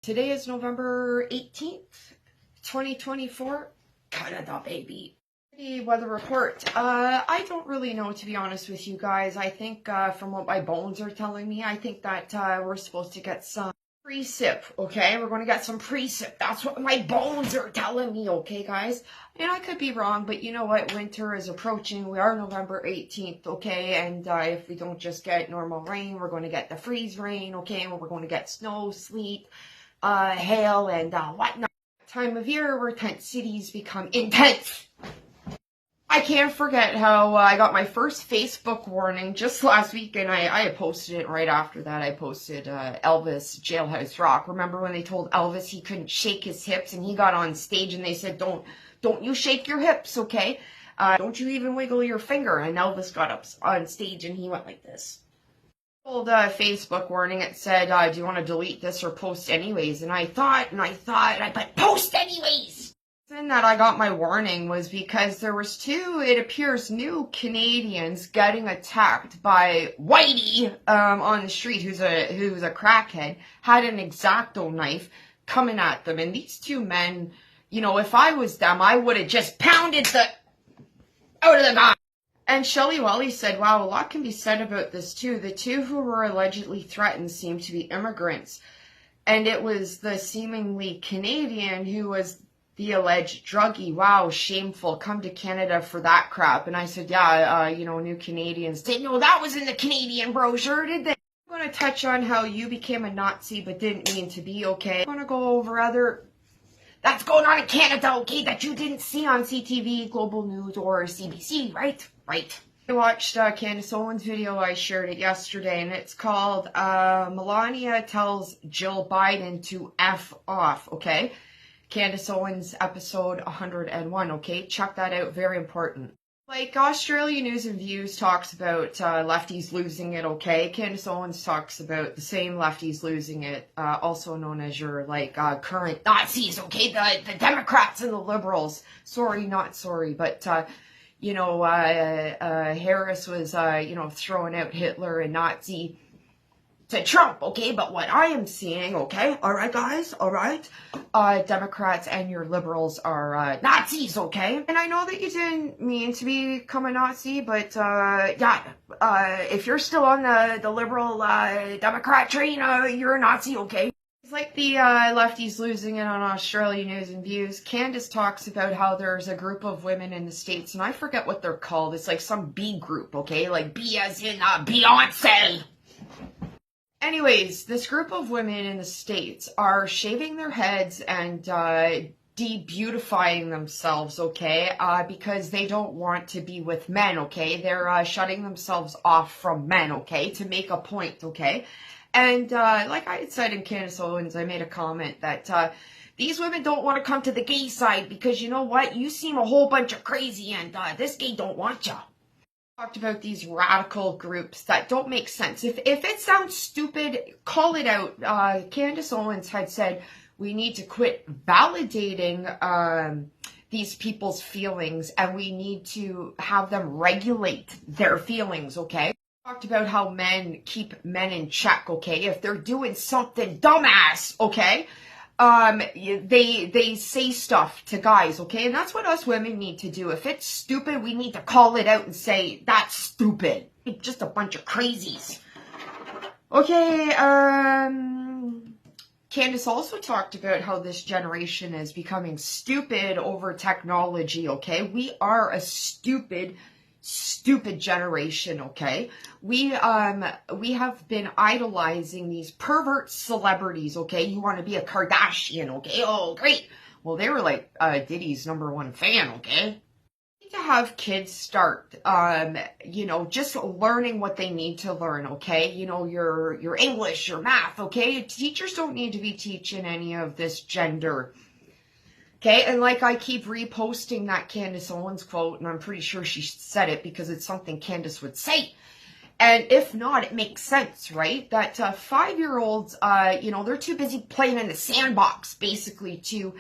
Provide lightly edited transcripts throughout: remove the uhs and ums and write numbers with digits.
Today is November 18th, 2024. Canada, baby. The weather report. I don't really know, to be honest with you guys. I think from what my bones are telling me, I think that we're supposed to get some precip, okay? We're going to get some precip. That's what my bones are telling me, okay, guys? And I could be wrong, but you know what? Winter is approaching. We are November 18th, okay? And if we don't just get normal rain, we're going to get the freeze rain, okay? And we're going to get snow, sleet, hail, and whatnot. Time of year where tent cities become intense. I can't forget how I got my first Facebook warning just last week, and I posted it right after that. I posted Elvis Jailhouse Rock. Remember when they told Elvis he couldn't shake his hips, and he got on stage and they said, don't you shake your hips, okay? Don't you even wiggle your finger. And Elvis got up on stage and he went like this. Old Facebook warning, it said, do you want to delete this or post anyways? And I thought, I put post anyways. The reason that I got my warning was because there was two, it appears, new Canadians getting attacked by Whitey on the street, who's a crackhead, had an X-Acto knife coming at them. And these two men, you know, if I was them, I would have just pounded out of the guy. And Shelley Welly said, wow, a lot can be said about this too. The two who were allegedly threatened seemed to be immigrants. And it was the seemingly Canadian who was the alleged druggie. Wow, shameful. Come to Canada for that crap. And I said, yeah, you know, new Canadians didn't know that was in the Canadian brochure, did they? I'm going to touch on how you became a Nazi but didn't mean to be, okay? I'm going to go over other that's going on in Canada, okay, that you didn't see on CTV, Global News, or CBC, right? Right. I watched Candace Owens' video. I shared it yesterday, and it's called Melania Tells Jill Biden to F Off, okay? Candace Owens, episode 101, okay? Check that out. Very important. Like, Australia News and Views talks about lefties losing it, okay? Candace Owens talks about the same lefties losing it, also known as your, like, current Nazis, okay? The Democrats and the liberals. Sorry, not sorry, but, you know, Harris was, you know, throwing out Hitler and Nazi to Trump, okay? But what I am seeing, okay? All right, guys, all right? Democrats and your liberals are Nazis, okay? And I know that you didn't mean to become a Nazi, but yeah, if you're still on the liberal Democrat train, you're a Nazi, okay? It's like the lefties losing it on Australia News and Views. Candace talks about how there's a group of women in the States, and I forget what they're called. It's like some B group, okay? Like B as in Beyonce. Anyways, this group of women in the States are shaving their heads and de-beautifying themselves, okay, because they don't want to be with men, okay? They're shutting themselves off from men, okay, to make a point, okay? And like I had said in Candace Owens, I made a comment that these women don't want to come to the gay side because, you know what, you seem a whole bunch of crazy and this gay don't want you. Talked about these radical groups that don't make sense. If it sounds stupid, call it out. Candace Owens had said we need to quit validating these people's feelings and we need to have them regulate their feelings, okay? Talked about how men keep men in check, okay? If they're doing something dumbass, okay? They say stuff to guys, okay? And that's what us women need to do. If it's stupid, we need to call it out and say, that's stupid. It's just a bunch of crazies. Okay, Candace also talked about how this generation is becoming stupid over technology, okay? We are a stupid generation, okay? We have been idolizing these pervert celebrities, okay? You want to be a Kardashian, okay? Oh, great. Well, they were like Diddy's #1 fan, okay? We need to have kids start, you know, just learning what they need to learn, okay? You know, your English, your math, okay? Teachers don't need to be teaching any of this gender. Okay, and like I keep reposting that Candace Owens quote, and I'm pretty sure she said it because it's something Candace would say. And if not, it makes sense, right? That 5-year-olds, you know, they're too busy playing in the sandbox, basically, to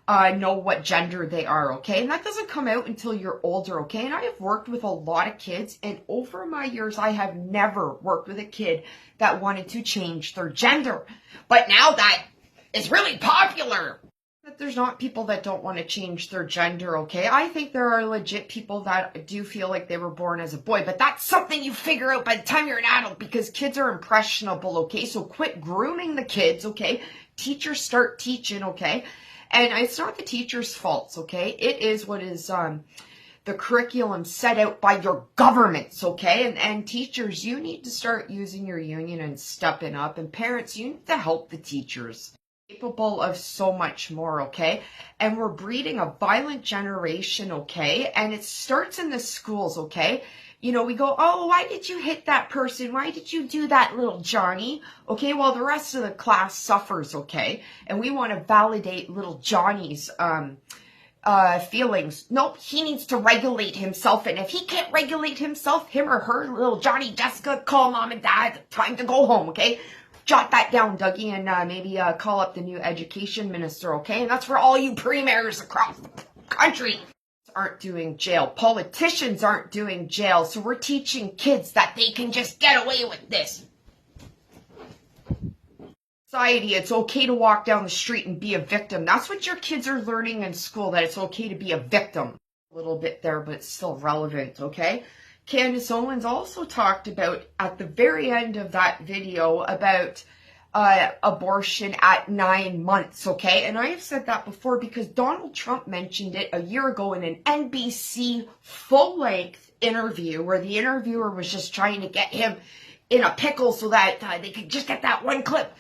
know what gender they are, okay? And that doesn't come out until you're older, okay? And I have worked with a lot of kids, and over my years, I have never worked with a kid that wanted to change their gender. But now that is really popular. That there's not people that don't want to change their gender, okay? I think there are legit people that do feel like they were born as a boy, but that's something you figure out by the time you're an adult, because kids are impressionable, okay? So quit grooming the kids, okay? Teachers start teaching, okay? And it's not the teacher's faults, okay? It is what is the curriculum set out by your governments, okay? And teachers, you need to start using your union and stepping up. And parents, you need to help the teachers. Capable of so much more, okay? And we're breeding a violent generation, okay? And it starts in the schools, okay? You know, we go, oh, why did you hit that person? Why did you do that, little Johnny? Okay, well, the rest of the class suffers, okay? And we want to validate little Johnny's feelings. Nope, he needs to regulate himself. And if he can't regulate himself, him or her, little Johnny, Jessica, call mom and dad. Time to go home, okay? Jot that down, Dougie, and maybe call up the new education minister, okay? And that's for all you premiers across the country. Aren't doing jail. Politicians aren't doing jail. So we're teaching kids that they can just get away with this. Society, it's okay to walk down the street and be a victim. That's what your kids are learning in school, that it's okay to be a victim. A little bit there, but it's still relevant, okay? Candace Owens also talked about, at the very end of that video, about abortion at 9 months, okay? And I have said that before because Donald Trump mentioned it a year ago in an NBC full-length interview where the interviewer was just trying to get him in a pickle so that they could just get that one clip.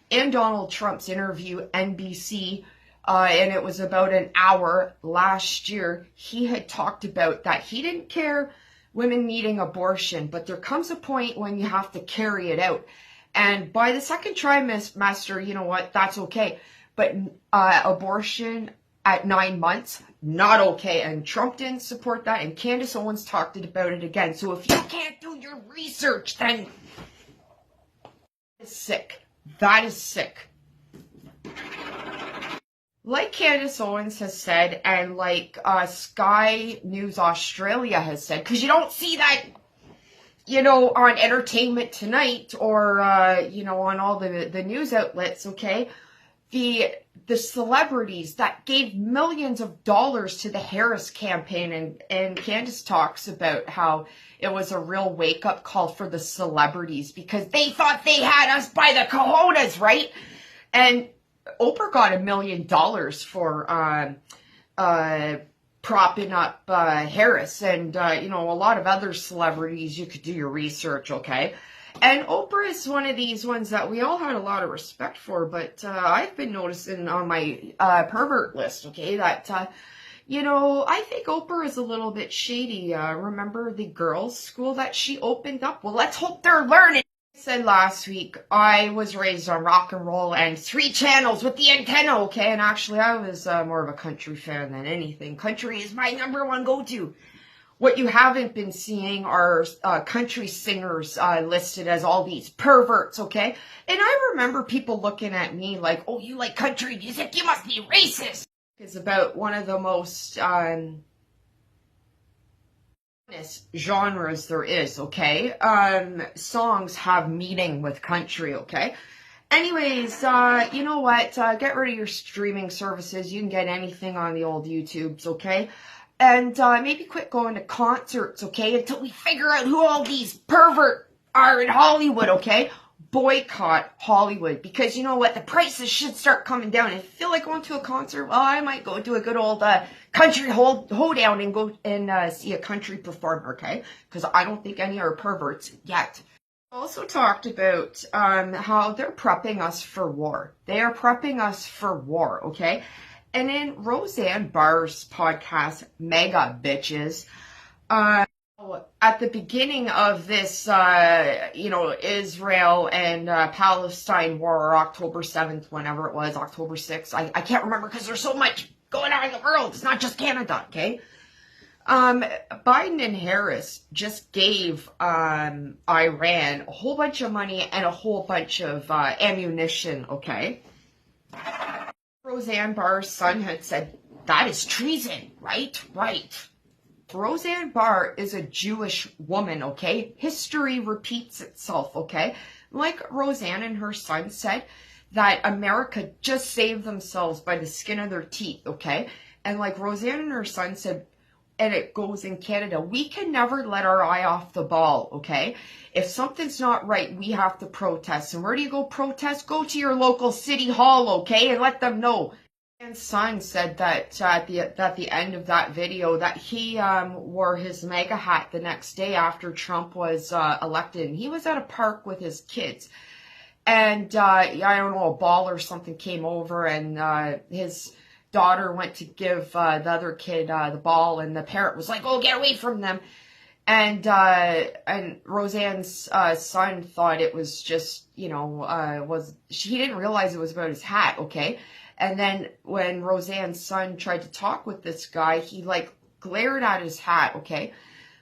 In Donald Trump's interview, NBC, and it was about an hour last year, he had talked about that he didn't care women needing abortion, but there comes a point when you have to carry it out. And by the second trimester, you know what, that's okay. But abortion at 9 months, not okay. And Trump didn't support that, and Candace Owens talked about it again. So if you can't do your research, then it's sick. That is sick. Like Candace Owens has said, and like Sky News Australia has said, because you don't see that, you know, on Entertainment Tonight or, you know, on all the news outlets, okay? The celebrities that gave millions of dollars to the Harris campaign, and Candace talks about how it was a real wake-up call for the celebrities because they thought they had us by the cojones, right? And Oprah got $1 million for propping up Harris, and you know, a lot of other celebrities. You could do your research, okay? And Oprah is one of these ones that we all had a lot of respect for, but I've been noticing on my pervert list, okay, that you know, I think Oprah is a little bit shady. Remember the girls' school that she opened up? Well, let's hope they're learning. I said last week, I was raised on rock and roll and 3 channels with the antenna, okay? And actually, I was more of a country fan than anything. Country is my #1 go-to. What you haven't been seeing are country singers listed as all these perverts, okay? And I remember people looking at me like, oh, you like country music? You must be racist. It's about one of the most genres there is, okay? Songs have meaning with country, okay? Anyways, you know what? Get rid of your streaming services. You can get anything on the old YouTubes, okay? And maybe quit going to concerts, okay? Until we figure out who all these perverts are in Hollywood, okay? Boycott Hollywood, because you know what, the prices should start coming down. If you feel like going to a concert, well, I might go to a good old country hoedown and go and see a country performer, okay? Because I don't think any are perverts yet. Also talked about how they're prepping us for war. They are prepping us for war, okay? And in Roseanne Barr's podcast, MAGA Bitches, at the beginning of this, you know, Israel and Palestine war, October 7th, whenever it was, October 6th, I can't remember because there's so much going on in the world. It's not just Canada, okay? Biden and Harris just gave Iran a whole bunch of money and a whole bunch of ammunition, okay? Roseanne Barr's son had said, that is treason, right? Right. Roseanne Barr is a Jewish woman, okay? History repeats itself, okay? Like Roseanne and her son said, that America just saved themselves by the skin of their teeth, okay? And like Roseanne and her son said, and it goes in Canada, we can never let our eye off the ball, okay? If something's not right, we have to protest. And where do you go protest? Go to your local city hall, okay? And let them know. And son said that at the end of that video that he wore his MAGA hat the next day after Trump was elected. And he was at a park with his kids. And I don't know, a ball or something came over, and his daughter went to give the other kid the ball, and the parent was like, "Oh, get away from them." And Roseanne's son thought it was just, you know, he didn't realize it was about his hat, okay? And then when Roseanne's son tried to talk with this guy, he like glared at his hat, okay?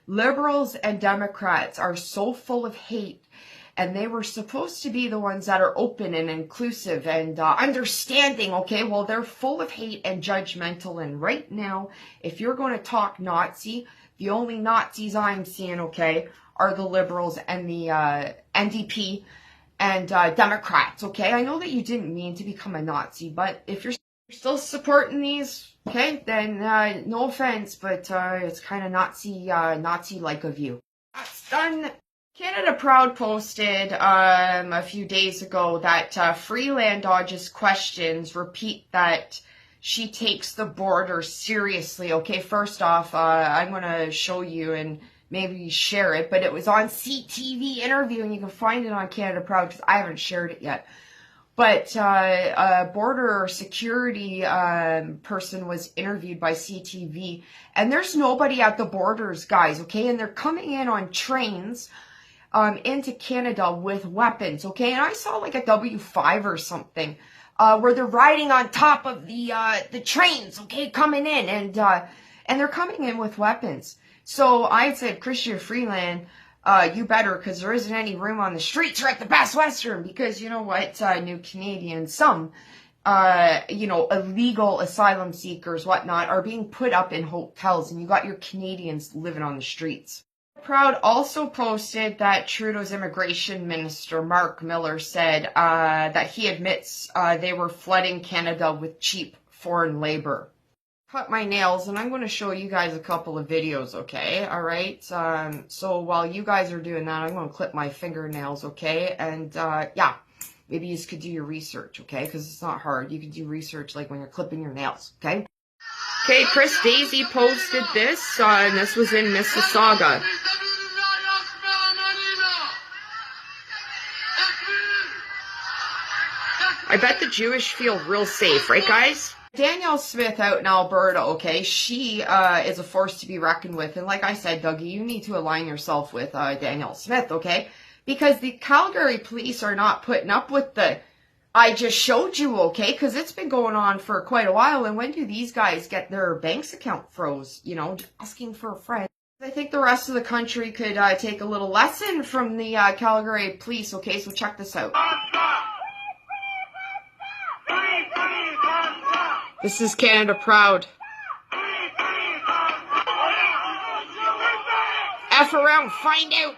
Liberals and Democrats are so full of hate, and they were supposed to be the ones that are open and inclusive and understanding, okay? Well, they're full of hate and judgmental, and right now, if you're going to talk Nazi, the only Nazis I'm seeing, okay, are the liberals and the NDP and Democrats, okay? I know that you didn't mean to become a Nazi, but if you're still supporting these, okay, then no offense, but it's kind of Nazi-like of you. That's done. Canada Proud posted a few days ago that Freeland dodges questions, repeat that she takes the border seriously. Okay, first off, I'm going to show you and maybe share it, but it was on CTV interview, and you can find it on Canada Proud because I haven't shared it yet. But a border security person was interviewed by CTV, and there's nobody at the borders, guys, okay? And they're coming in on trains into Canada with weapons, okay? And I saw like a W5 or something where they're riding on top of the trains, okay, coming in, and they're coming in with weapons. So I said, Christian Freeland, you better, because there isn't any room on the streets or at the Best Western, because you know what, New Canadians, some, you know, illegal asylum seekers, whatnot, are being put up in hotels, and you got your Canadians living on the streets. Proud also posted that Trudeau's immigration minister, Mark Miller, said that he admits they were flooding Canada with cheap foreign labor. Cut my nails, and I'm going to show you guys a couple of videos, okay? All right? So while you guys are doing that, I'm going to clip my fingernails, okay? And yeah, maybe you could do your research, okay? Because it's not hard. You can do research like when you're clipping your nails, okay? Okay, Chris Daisy posted this, and this was in Mississauga. I bet the Jewish feel real safe, right, guys? Danielle Smith out in Alberta, okay, she is a force to be reckoned with. And like I said, Dougie, you need to align yourself with Danielle Smith, okay? Because the Calgary police are not putting up with the I just showed you, okay? Because it's been going on for quite a while. And when do these guys get their bank's account froze? You know, asking for a friend. I think the rest of the country could take a little lesson from the Calgary police, okay? So check this out. This is Canada Proud. F around, find out.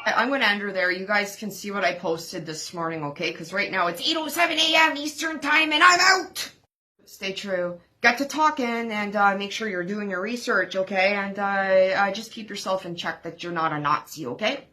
I'm going to end her there. You guys can see what I posted this morning, okay? Because right now it's 8:07 a.m. Eastern Time and I'm out. Stay true. Get to talking and make sure you're doing your research, okay? And just keep yourself in check that you're not a Nazi, okay?